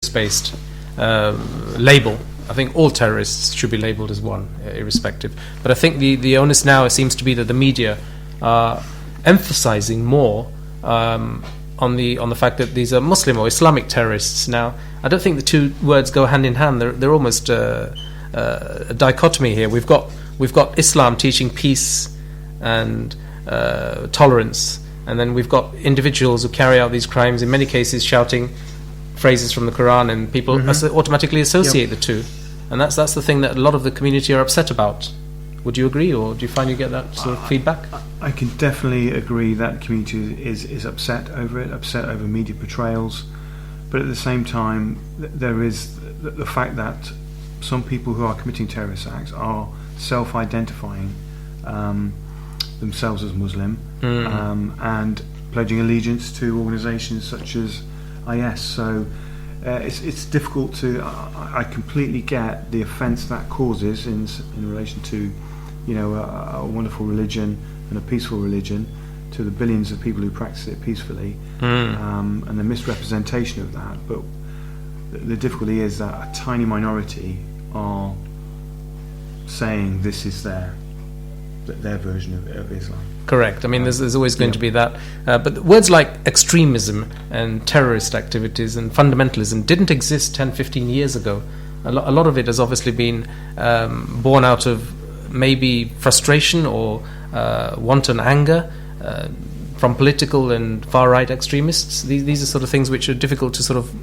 statistics-based label. I think all terrorists should be labelled as one, irrespective. But I think the onus now seems to be that the media are emphasising more on the fact that these are Muslim or Islamic terrorists. Now, I don't think the two words go hand in hand. They're almost a dichotomy here. We've got Islam teaching peace and tolerance, and then we've got individuals who carry out these crimes, in many cases shouting phrases from the Quran, and people automatically associate the two. And that's the thing that a lot of the community are upset about. Would you agree, or do you find you get that sort of feedback? I can definitely agree that the community is upset over it, upset over media portrayals. But at the same time, there is the fact that some people who are committing terrorist acts are self-identifying themselves as Muslim and pledging allegiance to organisations such as IS. So it's difficult to. I completely get the offence that causes in relation to, a wonderful religion and a peaceful religion, to the billions of people who practice it peacefully, and the misrepresentation of that. But the difficulty is that a tiny minority are saying this is their version of Islam. Correct. I mean, there's always going to be that. But words like extremism and terrorist activities and fundamentalism didn't exist 10, 15 years ago. A lot of it has obviously been born out of maybe frustration or wanton anger from political and far-right extremists. These are sort of things which are difficult to sort of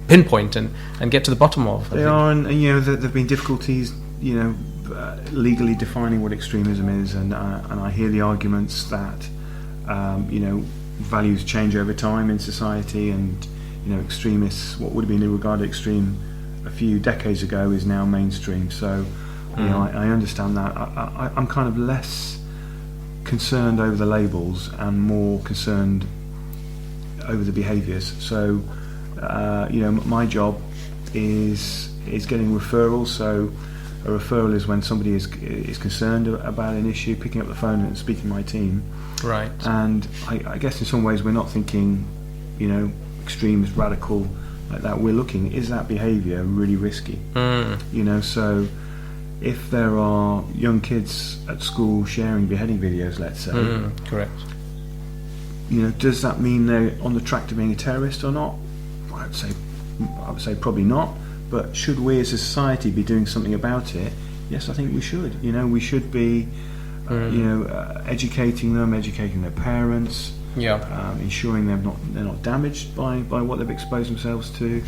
pinpoint and get to the bottom of. They are, and there have been difficulties, legally defining what extremism is, and I hear the arguments that values change over time in society, and extremists, what would have been regarded extreme a few decades ago, is now mainstream. So I understand that. I'm kind of less concerned over the labels and more concerned over the behaviours. So my job is getting referrals. So a referral is when somebody is concerned about an issue, picking up the phone and speaking to my team. Right. And I guess in some ways we're not thinking, extremist, radical like that. We're looking, is that behaviour really risky? So if there are young kids at school sharing beheading videos, let's say, correct. Does that mean they're on the track to being a terrorist or not? I would say probably not. But should we as a society be doing something about it? Yes, I think we should. We should be, educating them, educating their parents, ensuring they're not damaged by what they've exposed themselves to.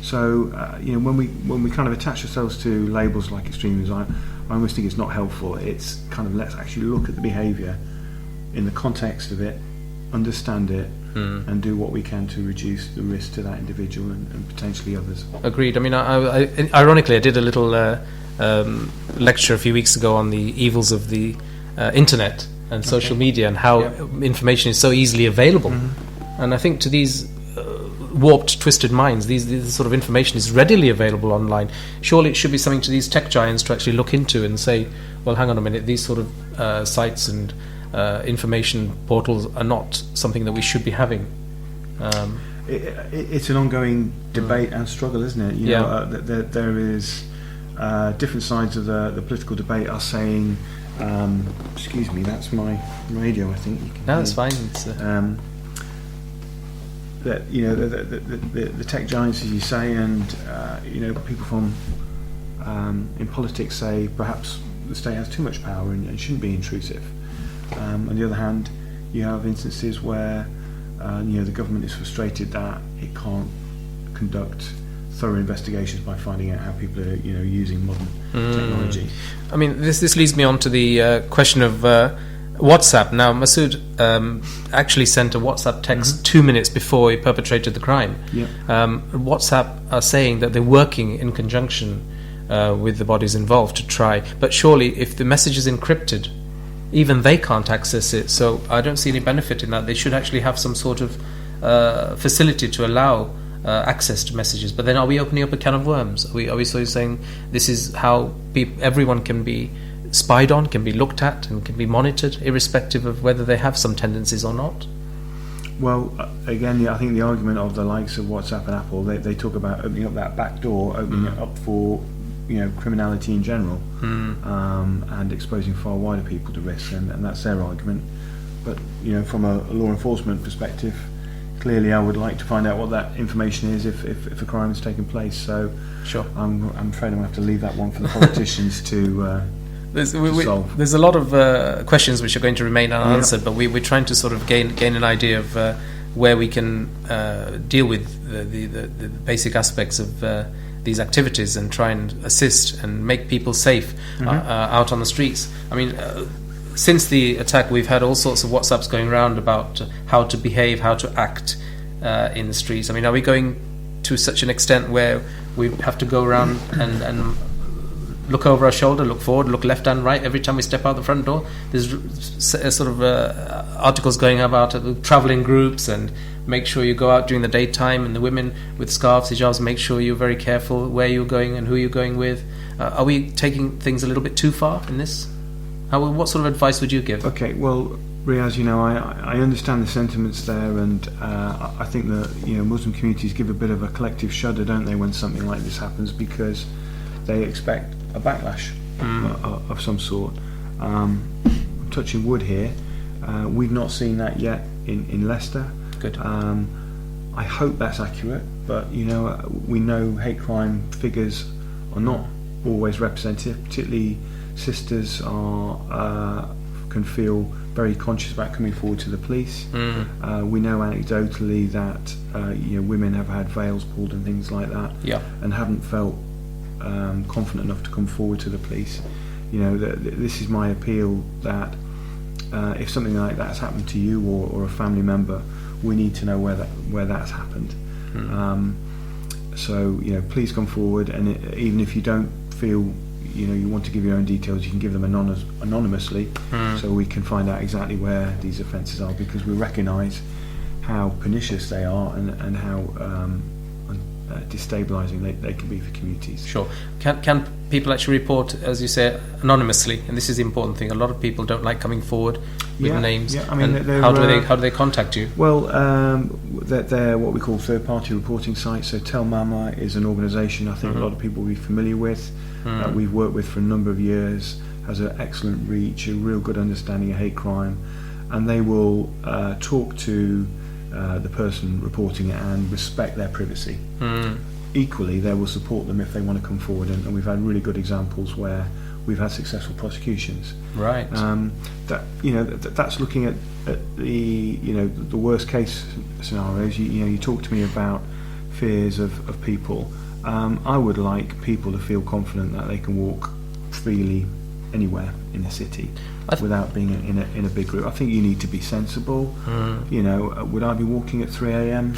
So when we kind of attach ourselves to labels like extremism, I almost think it's not helpful. It's kind of, let's actually look at the behaviour in the context of it, understand it, and do what we can to reduce the risk to that individual and potentially others. Agreed. I mean, I ironically, I did a little lecture a few weeks ago on the evils of the internet and social media, and how information is so easily available. And I think to these warped, twisted minds, this sort of information is readily available online. Surely it should be something to these tech giants to actually look into and say, well, hang on a minute, these sort of sites and information portals are not something that we should be having. It's an ongoing debate and struggle, isn't it? There is different sides of the political debate are saying, excuse me, that's my radio, I think. No, that's fine. That the tech giants, as you say, and people from in politics say perhaps the state has too much power and shouldn't be intrusive. On the other hand, you have instances where the government is frustrated that it can't conduct thorough investigations by finding out how people are using modern technology. I mean, this leads me on to the question of WhatsApp. Now, Masood actually sent a WhatsApp text 2 minutes before he perpetrated the crime. WhatsApp are saying that they're working in conjunction with the bodies involved to try, but surely if the message is encrypted, even they can't access it. So I don't see any benefit in that. They should actually have some sort of facility to allow access to messages. But then are we opening up a can of worms? Are we sort of saying this is how everyone can be spied on, can be looked at, and can be monitored, irrespective of whether they have some tendencies or not? Well, again, I think the argument of the likes of WhatsApp and Apple, they talk about opening up that back door, opening it up for criminality in general, and exposing far wider people to risk, and that's their argument. But from a law enforcement perspective, clearly I would like to find out what that information is if a crime has taken place. So sure, I'm afraid I'm going to have to leave that one for the politicians to solve. There's a lot of questions which are going to remain unanswered, but we're trying to sort of gain an idea of where we can deal with the basic aspects of these activities and try and assist and make people safe out on the streets. I mean, since the attack, we've had all sorts of WhatsApps going around about how to behave, how to act in the streets. I mean, are we going to such an extent where we have to go around and look over our shoulder, look forward, look left and right every time we step out the front door? There's sort of articles going about traveling groups, and make sure you go out during the daytime, and the women with scarves, hijabs, make sure you're very careful where you're going and who you're going with. Are we taking things a little bit too far in this? What sort of advice would you give? Okay, well, Riaz, I understand the sentiments there, and I think that Muslim communities give a bit of a collective shudder, don't they, when something like this happens, because they expect a backlash of some sort. I'm touching wood here. We've not seen that yet in Leicester. Good. I hope that's accurate, but we know hate crime figures are not always representative. Particularly, sisters can feel very conscious about coming forward to the police. We know anecdotally that women have had veils pulled and things like that, and haven't felt confident enough to come forward to the police. This is my appeal, that if something like that's happened to you or a family member, we need to know where that's happened. So please come forward, and even if you don't feel you want to give your own details, you can give them anonymously, so we can find out exactly where these offences are, because we recognise how pernicious they are and how destabilising they can be for communities. Sure. Can people actually report, as you say, anonymously? And this is the important thing. A lot of people don't like coming forward with names. Yeah, I mean, how do they contact you? Well, they're what we call third-party reporting sites. So Tell Mama is an organisation I think a lot of people will be familiar with. We've worked with for a number of years. Has an excellent reach, a real good understanding of hate crime, and they will talk to the person reporting it and respect their privacy. Equally, they will support them if they want to come forward, and we've had really good examples where we've had successful prosecutions. Right. That's looking at the worst case scenarios. You talk to me about fears of people. I would like people to feel confident that they can walk freely anywhere in the city without being in a big group. I think you need to be sensible. Would I be walking at 3 a.m.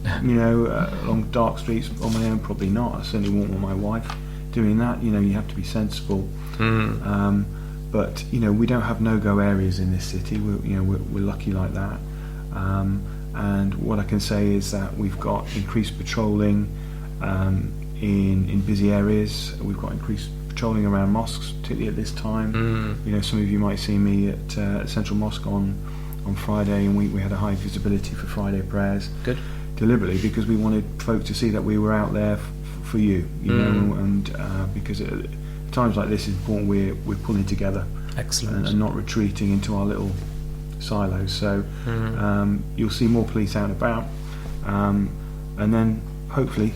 Along dark streets on my own? Probably not. I certainly won't want my wife doing that. You have to be sensible. But we don't have no-go areas in this city. We're lucky like that. And what I can say is that we've got increased patrolling in busy areas. We've got increased patrolling around mosques, particularly at this time. Some of you might see me at Central Mosque on Friday, and we had a high visibility for Friday prayers. Good. Deliberately, because we wanted folk to see that we were out there for you, and because at times like this, it's important we're pulling together. Excellent. And not retreating into our little silos. So you'll see more police out and about, and then hopefully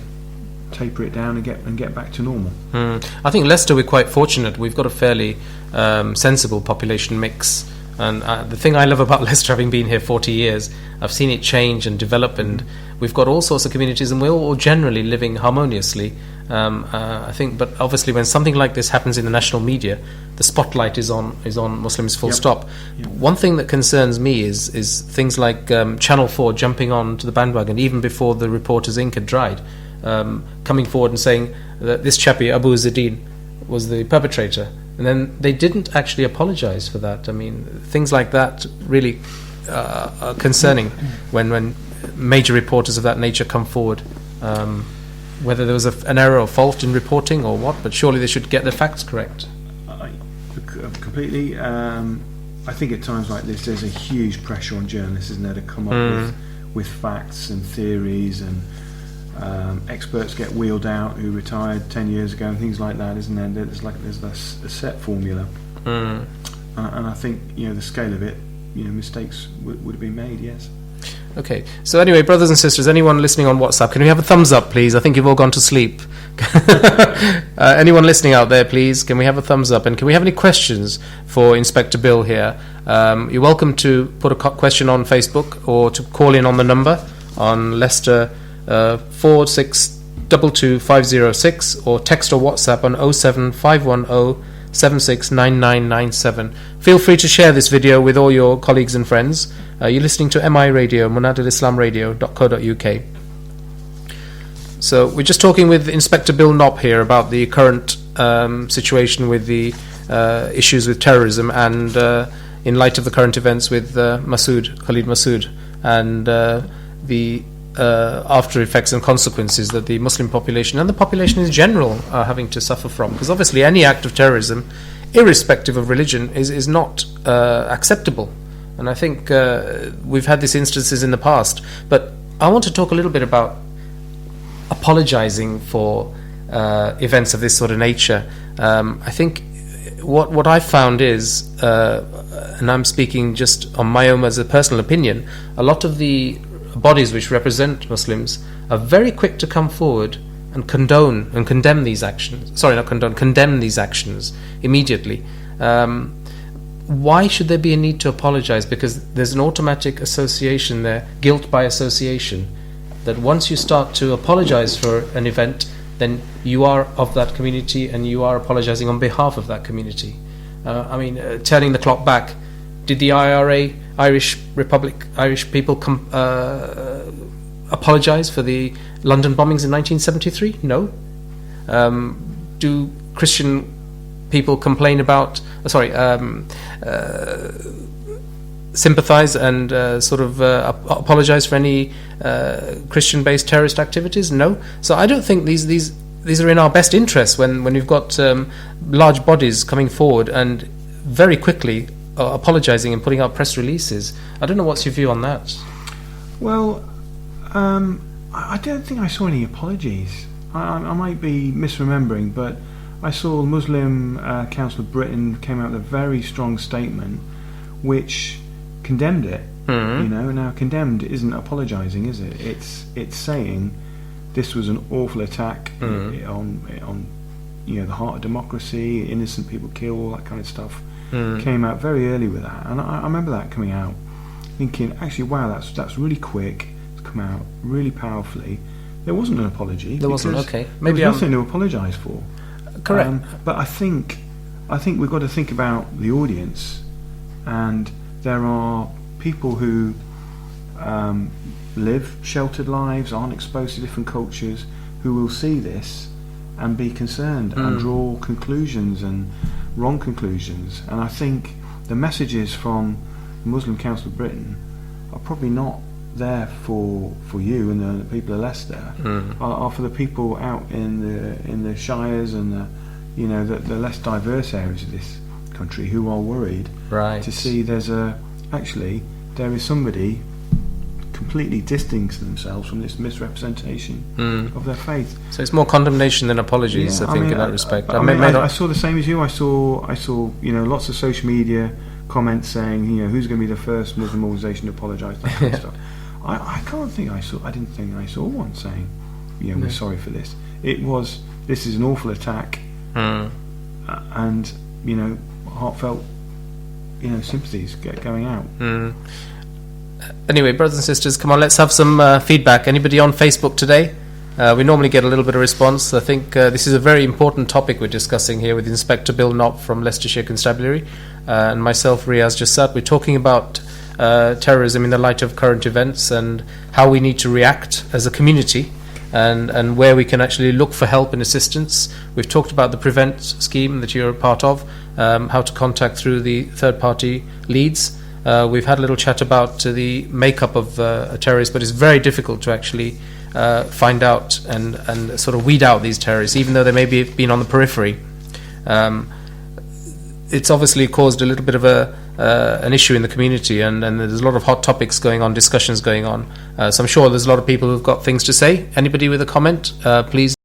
taper it down and get back to normal. I think Leicester, we're quite fortunate. We've got a fairly sensible population mix, and the thing I love about Leicester, having been here 40 years, I've seen it change and develop, and we've got all sorts of communities, and we're all generally living harmoniously. I think, but obviously when something like this happens in the national media, the spotlight is on Muslims full stop. One thing that concerns me is things like Channel 4 jumping on to the bandwagon even before the reporter's ink had dried, coming forward and saying that this chappie Abu Zadid was the perpetrator, and then they didn't actually apologise for that. I mean, things like that really are concerning when major reporters of that nature come forward. Whether there was an error or fault in reporting or what, but surely they should get the facts correct. Completely. I think at times like this, there's a huge pressure on journalists, isn't there, to come up with facts and theories, and experts get wheeled out who retired 10 years ago and things like that, isn't there? There's a set formula, and I think the scale of it, mistakes would have been made. Yes. Okay, so anyway, brothers and sisters, anyone listening on WhatsApp, can we have a thumbs up, please? I think you've all gone to sleep. Anyone listening out there, please, can we have a thumbs up? And can we have any questions for Inspector Bill here? You're welcome to put a question on Facebook or to call in on the number on Leicester 46222506, or text or WhatsApp on 07510 769997. Feel free to share this video with all your colleagues and friends. You're listening to MI Radio, munadalislamradio.co.uk. So we're just talking with Inspector Bill Knopp here about the current situation with the issues with terrorism, and in light of the current events with Khalid Masood, and the after effects and consequences that the Muslim population and the population in general are having to suffer from. Because obviously any act of terrorism, irrespective of religion, is not acceptable. And I think we've had these instances in the past. But I want to talk a little bit about apologizing for events of this sort of nature. I think what I've found is, and I'm speaking just on my own as a personal opinion, a lot of the bodies which represent Muslims are very quick to come forward and condemn these actions. Condemn these actions immediately. Why should there be a need to apologize? Because there's an automatic association there, guilt by association, that once you start to apologize for an event, then you are of that community and you are apologizing on behalf of that community. Turning the clock back, did the IRA, Irish people apologise for the London bombings in 1973? No. Do Christian people complain about, sympathise and apologise for any Christian-based terrorist activities? No. So I don't think these are in our best interests when you've got large bodies coming forward and very quickly apologising and putting out press releases. I don't know, what's your view on that? Well, I don't think I saw any apologies. I might be misremembering, but I saw Muslim Council of Britain came out with a very strong statement which condemned it. Now condemned isn't apologising, is it? It's saying this was an awful attack on the heart of democracy, innocent people killed, all that kind of stuff. Came out very early with that, and I remember that coming out, thinking, actually, wow, that's really quick. It's come out really powerfully. There wasn't an apology. There wasn't. Okay, maybe there was nothing to apologise for. Correct. But I think we've got to think about the audience, and there are people who live sheltered lives, aren't exposed to different cultures, who will see this and be concerned and draw conclusions and wrong conclusions. And I think the messages from the Muslim Council of Britain are probably not there for you and the people of Leicester, are for the people out in the shires and the less diverse areas of this country who are worried to see there is somebody completely distancing themselves from this misrepresentation of their faith. So it's more condemnation than apologies, I think, in that respect. I saw the same as you. I saw lots of social media comments saying, who's going to be the first Muslim organisation to apologise, that kind of stuff. I didn't think I saw one saying, we're sorry for this. It was, this is an awful attack, and heartfelt sympathies going out. Anyway, brothers and sisters, come on, let's have some feedback. Anybody on Facebook today? We normally get a little bit of response. I think this is a very important topic we're discussing here with Inspector Bill Knopp from Leicestershire Constabulary and myself, Riaz Jassat. We're talking about terrorism in the light of current events and how we need to react as a community, and where we can actually look for help and assistance. We've talked about the Prevent scheme that you're a part of, how to contact through the third-party leads. We've had a little chat about the makeup of a terrorist, but it's very difficult to actually find out and sort of weed out these terrorists, even though they may be been on the periphery. It's obviously caused a little bit of a an issue in the community, and there's a lot of hot topics going on, discussions going on. So I'm sure there's a lot of people who've got things to say. Anybody with a comment, please.